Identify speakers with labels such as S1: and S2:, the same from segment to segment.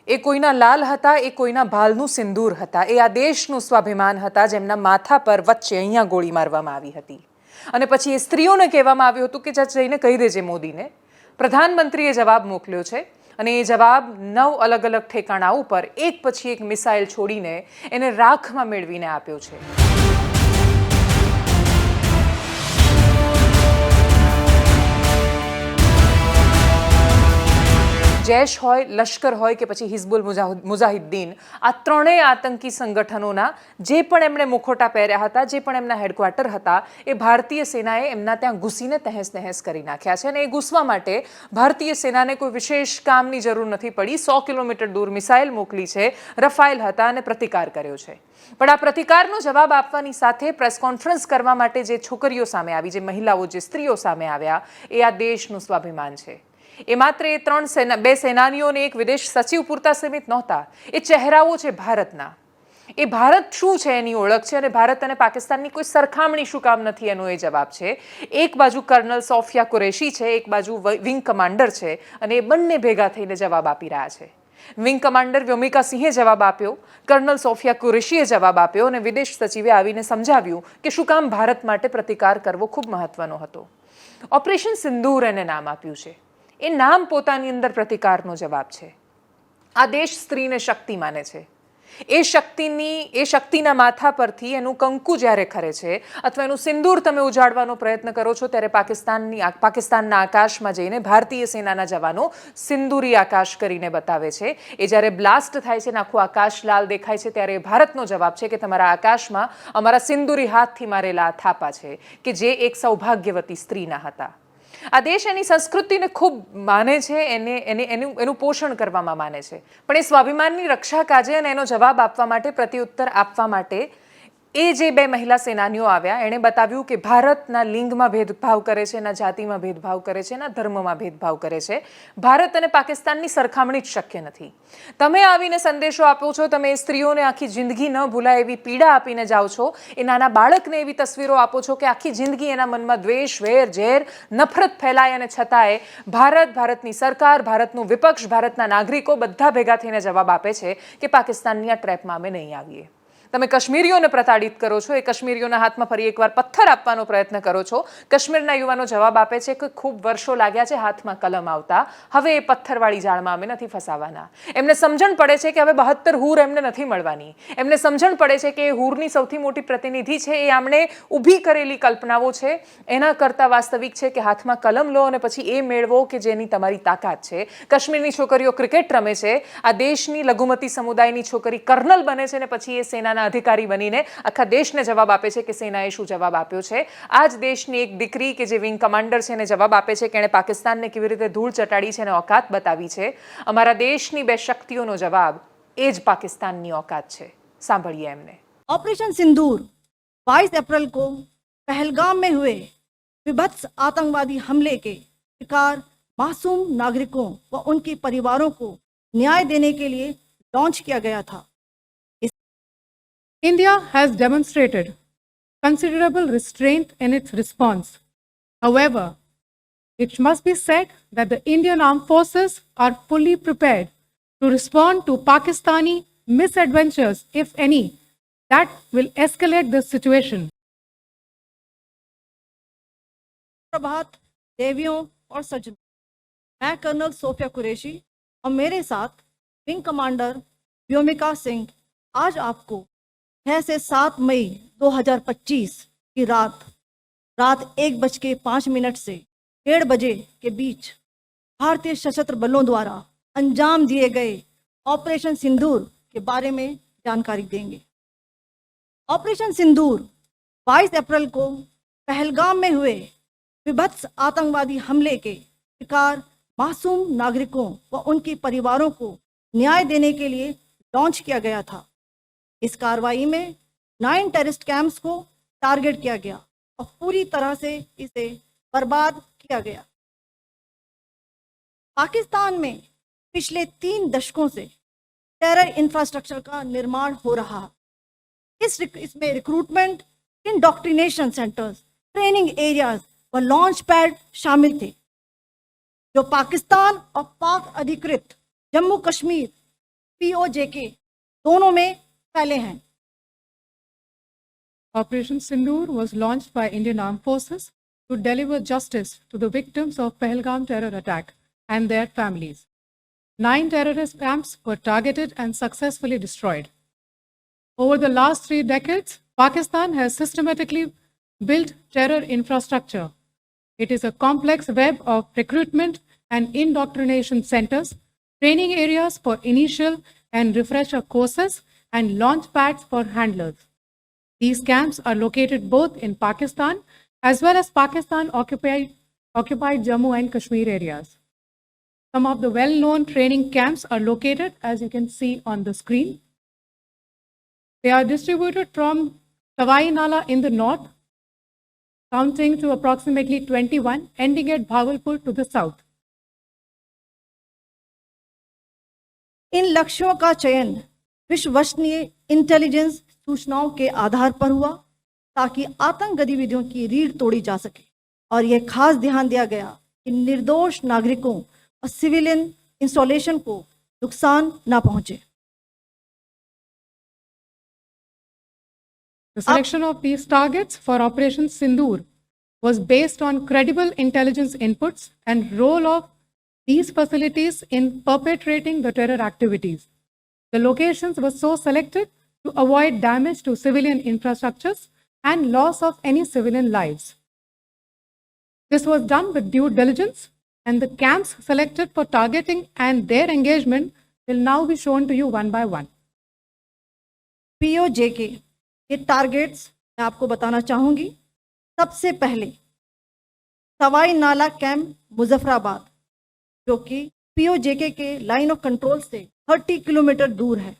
S1: એ કોઈના લાલ હતા, એ કોઈના ભાલનું સિંદૂર હતા, એ આ દેશનું સ્વાભિમાન હતા, જેમના માથા પર વચ્ચે અહીંયા ગોળી મારવામાં આવી હતી. અને પછી એ સ્ત્રીઓને કહેવામાં આવ્યું હતું કે જઈને કહી દેજે મોદીને. પ્રધાનમંત્રીએ જવાબ મોકલ્યો છે અને એ જવાબ 9 અલગ અલગ ઠેકાણા ઉપર એક પછી એક મિસાઇલ છોડીને એને રાખમાં મેળવીને આપ્યો છે. જૈશ હોય, લશ્કર હોય કે પછી હિઝબુલ મુજાહિદ્દીન, આ ત્રણેય આતંકી સંગઠનોના જે પણ એમણે મુખોટા પહેર્યા હતા, જે પણ એમના હેડક્વાર્ટર હતા, એ ભારતીય સેનાએ એમના ત્યાં ઘૂસીને તહેસ નહેસ કરી નાખ્યા છે. અને એ ઘૂસવા માટે ભારતીય સેનાને કોઈ વિશેષ કામની જરૂર નથી પડી. 100 કિલોમીટર દૂર મિસાઇલ મોકલી છે, રફાઇલ હતા અને પ્રતિકાર કર્યો છે. પણ આ પ્રતિકારનો જવાબ આપવાની સાથે પ્રેસ કોન્ફરન્સ કરવા માટે જે છોકરીઓ સામે આવી, જે મહિલાઓ, જે સ્ત્રીઓ સામે આવ્યા, એ આ દેશનું સ્વાભિમાન છે. એ માત્ર એ બે સેનાનીઓને એક વિદેશ સચિવ પૂરતા સીમિત નહોતા. એ ચહેરાઓ છે ભારતના. એ ભારત શું છે એની ઓળખ છે અને ભારત અને પાકિસ્તાનની કોઈ સરખામણી શું કામ નથી એનો એ જવાબ છે. એક બાજુ કર્નલ સોફિયા કુરેશી છે, એક બાજુ વિંગ કમાન્ડર છે અને એ બંને ભેગા થઈને જવાબ આપી રહ્યા છે. વિંગ કમાન્ડર વ્યોમિકા સિંહે જવાબ આપ્યો, કર્નલ સોફિયા કુરેશીએ જવાબ આપ્યો અને વિદેશ સચિવે આવીને સમજાવ્યું કે શું કામ ભારત માટે પ્રતિકાર કરવો ખૂબ મહત્વનો હતો. ઓપરેશન સિંદૂર એને નામ આપ્યું છે. એ નામ પોતાની અંદર પ્રતિકારનો જવાબ છે. આ દેશ સ્ત્રીને શક્તિ માને છે. એ શક્તિના માથા પરથી એનું કંકુ જ્યારે ખરે છે અથવા એનું સિંદૂર તમે ઉજાડવાનો પ્રયત્ન કરો છો, ત્યારે પાકિસ્તાનના આકાશમાં જઈને ભારતીય સેનાના જવાનો સિંદૂરી આકાશ કરીને બતાવે છે. એ જ્યારે બ્લાસ્ટ થાય છે ને આખું આકાશ લાલ દેખાય છે, ત્યારે ભારતનો જવાબ છે કે તમારા આકાશમાં અમારા સિંદૂરી હાથથી મારેલા થાપા છે કે જે એક સૌભાગ્યવતી સ્ત્રીના હતા. આ દેશ એની સંસ્કૃતિને ખૂબ માને છે, એનું પોષણ કરવામાં માને છે. પણ એ સ્વાભિમાનની રક્ષા કાજે અને એનો જવાબ આપવા માટે, પ્રત્યુત્તર આપવા માટે એ જે બે મહિલા સેનાનીઓ આવ્યા, એણે બતાવ્યું કે ભારત ના લિંગમાં ભેદભાવ કરે છે, ના જાતિમાં ભેદભાવ કરે છે, ના ધર્મમાં ભેદભાવ કરે છે. ભારત અને પાકિસ્તાનની સરખામણી જ શક્ય નથી. તમે આવીને સંદેશો આપો છો, તમે એ સ્ત્રીઓને આખી જિંદગી ન ભૂલાય એવી પીડા આપીને જાઓ છો, એ નાના બાળકને એવી તસવીરો આપો છો કે આખી જિંદગી એના મનમાં દ્વેષ, વેર, ઝેર, નફરત ફેલાય અને છતાંય ભારતની સરકાર, ભારતનું વિપક્ષ, ભારતના નાગરિકો બધા ભેગા થઈને જવાબ આપે છે કે પાકિસ્તાનની આ ટ્રેપમાં અમે નહીં આવીએ. તમે કાશ્મીરીઓને પ્રતાડિત કરો છો, એ કાશ્મીરીઓના હાથમાં ફરી એકવાર પથ્થર આપવાનો પ્રયત્ન કરો છો. કાશ્મીરના યુવાનો જવાબ આપે છે કે ખૂબ વર્ષો લાગ્યા છે હાથમાં કલમ આવતા, હવે એ પથ્થરવાળી જાળમાં અમે નથી ફસાવાના. એમને સમજણ પડે છે કે હવે 72 હૂર એમને નથી મળવાની. એમને સમજણ પડે છે કે એ હૂરની સૌથી મોટી પ્રતિનિધિ છે, એ આમણે ઊભી કરેલી કલ્પનાઓ છે. એના કરતાં વાસ્તવિક છે કે હાથમાં કલમ લો અને પછી એ મેળવો કે જેની તમારી તાકાત છે. કાશ્મીરની છોકરીઓ ક્રિકેટ રમે છે, આ દેશની લઘુમતી સમુદાયની છોકરી કર્નલ બને છે ને પછી એ સેનાના અધિકારી બનીને આખા દેશને જવાબ આપે છે કે સેનાએ શું જવાબ આપ્યો છે. આ જ દેશની એક દીકરી કે જે વિંગ કમાન્ડર છે એને જવાબ આપે છે કે એણે પાકિસ્તાનને કેવી રીતે ધૂળ ચટાડી છે અને औकात બતાવી છે. અમારા દેશની બે શક્તિઓનો જવાબ એ જ પાकिस्तानની औकात છે. સાંભળીએ એમને.
S2: ऑपरेशन सिंदूर 22 अप्रैल को पहलगाम में हुए विभत्स आतंकवादी हमले के शिकार मासूम नागरिकों व उनके परिवारों को न्याय देने के लिए लॉन्च किया गया था.
S3: India has demonstrated considerable restraint in its response. However, it must be said that the Indian armed forces are fully prepared to respond to Pakistani misadventures, if any, that will escalate the situation.
S2: प्रभात देवियों और सज्जनों, मैं colonel Sophia Qureshi और मेरे साथ wing commander Vyomika Singh आज आपको 6 से 7 मई 2025 की रात 1:05 से 1:30 बजे के बीच भारतीय सशस्त्र बलों द्वारा अंजाम दिए गए ऑपरेशन सिंदूर के बारे में जानकारी देंगे. ऑपरेशन सिंदूर 22 अप्रैल को पहलगाम में हुए विभत्स आतंकवादी हमले के शिकार मासूम नागरिकों व उनके परिवारों को न्याय देने के लिए लॉन्च किया गया था. इस कार्रवाई में 9 टेररिस्ट कैंप्स को टारगेट किया गया और पूरी तरह से इसे बर्बाद किया गया. पाकिस्तान में पिछले 3 दशकों से टेरर इंफ्रास्ट्रक्चर का निर्माण हो रहा है. इसमें recruitment, indoctrination centres, training areas व लॉन्च पैड शामिल थे, जो पाकिस्तान और पाक अधिकृत जम्मू कश्मीर POJK दोनों में फैले हैं।
S3: Operation Sindoor was launched by Indian Armed Forces to deliver justice to the victims of Pahalgam terror attack and their families. 9 terrorist camps were targeted and successfully destroyed. Over the last 3 decades, Pakistan has systematically built terror infrastructure. It is a complex web of recruitment and indoctrination centers, training areas for initial and refresher courses, and launch pads for handlers. These camps are located both in Pakistan as well as Pakistan occupied Jammu and Kashmir areas. Some of the well-known training camps are located, as you can see on the screen. They are distributed from Tawai Nala in the north, counting to approximately 21, ending at Bhagalpur to the south.
S2: इन लक्ष्यों का चयन विश्वसनीय intelligence सूचनाओं के आधार पर हुआ ताकि आतंक गतिविधियों की रीढ़ तोड़ी जा सके, और यह खास ध्यान दिया गया कि निर्दोष नागरिकों और सिविलियन इंस्टॉलेशन को नुकसान ना पहुंचे।
S3: The selection of these targets for Operation Sindoor was based on credible intelligence inputs and role of these facilities in perpetrating the terror activities. The locations were so selected to avoid damage to civilian infrastructures and loss of any civilian lives. This was done with due diligence, and the camps selected for targeting and their engagement will now be shown to you one by one.
S2: POJK ये targets मैं आपको बताना चाहूंगी। सबसे पहले सवाई नाला camp Muzaffarabad, जो कि POJK के लाइन ऑफ कंट्रोल से 30 किलोमीटर दूर है।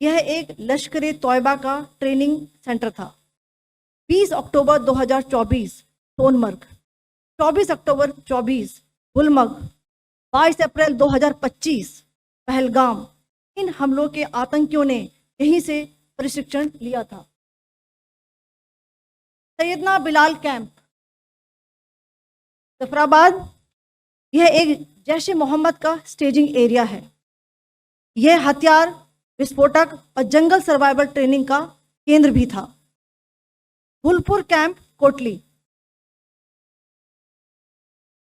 S2: यह एक लश्कर तोयबा का ट्रेनिंग सेंटर था। 20 अक्टूबर 2024 सोनमर्ग, 24 अक्टूबर 24 गुलमर्ग, 22 अप्रैल 2025 पहलगाम, इन हमलों के आतंकियों ने यहीं से प्रशिक्षण लिया था। सैयदना बिलाल कैंप जफराबाद, यह एक जैश ए मोहम्मद का स्टेजिंग एरिया है। यह हथियार विस्फोटक और जंगल सर्वाइवल ट्रेनिंग का केंद्र भी था। गुलपुर कैंप कोटली,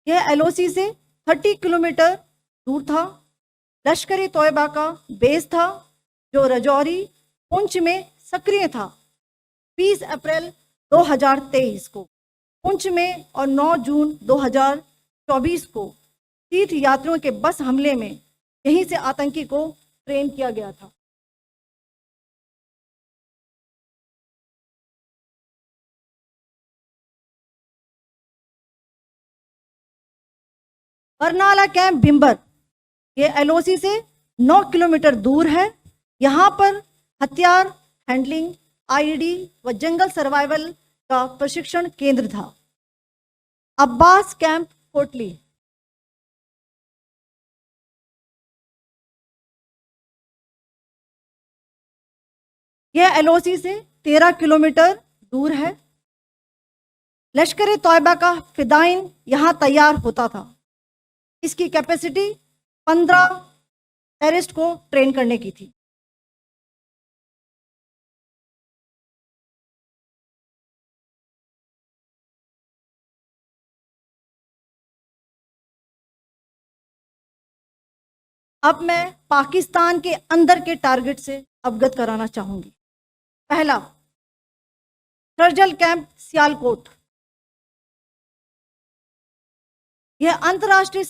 S2: यह LOC से 30 किलोमीटर दूर था। लश्कर तोयबा का बेस था जो रजौरी पुंछ में सक्रिय था। 20 अप्रैल 2023 को पुंछ में और 9 जून 2024 को तीर्थ यात्रियों के बस हमले में यहीं से आतंकी को ट्रेन किया गया था। बरनाला कैंप बिम्बर, ये LOC से 9 किलोमीटर दूर है। यहाँ पर हथियार हैंडलिंग, IED व जंगल सर्वाइवल का प्रशिक्षण केंद्र था। अब्बास कैंप कोटली, यह LOC से 13 किलोमीटर दूर है। लश्कर तोयबा का फिदाइन यहाँ तैयार होता था। इसकी कैपेसिटी 15 टेररिस्ट को ट्रेन करने की थी। अब मैं पाकिस्तान के अंदर के टारगेट से अवगत कराना चाहूंगी। पहला, सर्जल कैंप सियालकोट, यह अंतर्राष्ट्रीय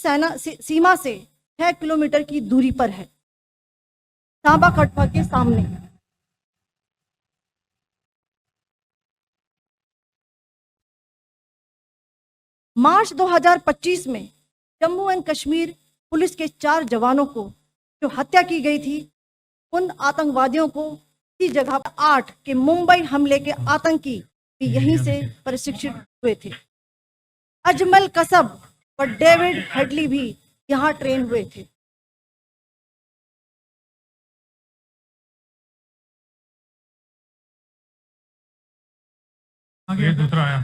S2: सीमा से 6 किलोमीटर की दूरी पर है, सांबा कटवा के सामने। मार्च 2025 में जम्मू एंड कश्मीर पुलिस के 4 जवानों को जो हत्या की गई थी, उन आतंकवादियों को इसी जगह 8 के मुंबई हमले के आतंकी भी यहीं से प्रशिक्षित हुए थे। अजमल कसब और डेविड हेडली भी यहाँ ट्रेन हुए थे।
S4: आगे दूसरा आया।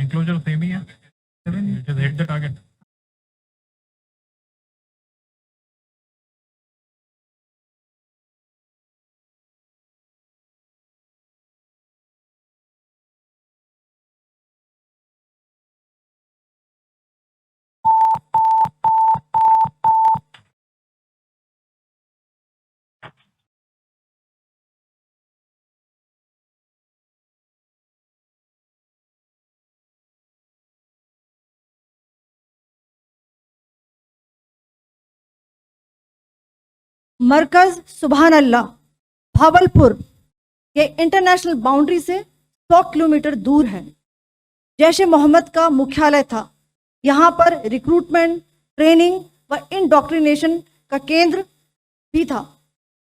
S4: enclosure same ही है. Just hit the target.
S2: मरकज सुभान अल्लाह भावलपुर के इंटरनेशनल बाउंड्री से 100 किलोमीटर दूर है। जैश ए मोहम्मद का मुख्यालय था। यहाँ पर रिक्रूटमेंट, ट्रेनिंग व इंडोक्ट्रिनेशन का केंद्र भी था।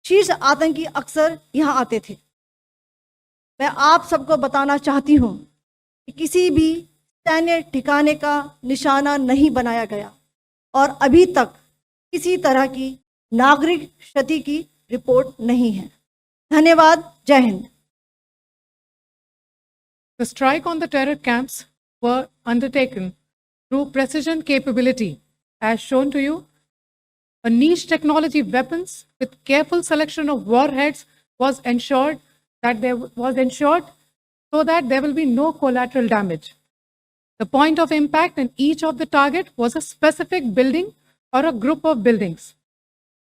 S2: शीर्ष आतंकी अक्सर यहाँ आते थे। मैं आप सबको बताना चाहती हूँ कि किसी भी सैन्य ठिकाने का निशाना नहीं बनाया गया और अभी तक किसी तरह की नागरिक क्षति की रिपोर्ट नहीं है। धन्यवाद। जय Hind.
S3: The strike on the terror camps were undertaken through precision capability, as shown to you. A niche technology weapons with careful selection of warheads was ensured so that there will be no collateral damage. The point of impact in each of the target was a specific building or a group of buildings.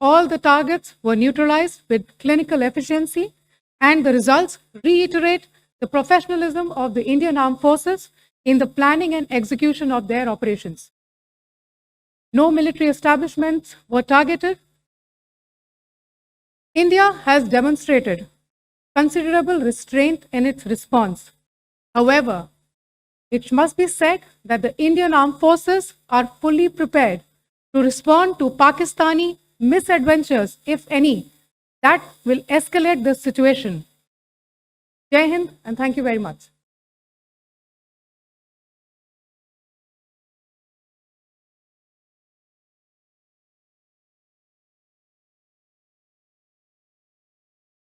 S3: All the targets were neutralized with clinical efficiency, and the results reiterate the professionalism of the Indian Armed Forces in the planning and execution of their operations. No military establishments were targeted. India has demonstrated considerable restraint in its response. However, it must be said that the Indian Armed Forces are fully prepared to respond to Pakistani misadventures, if any, that will escalate the situation. Jai Hind, and thank you very much.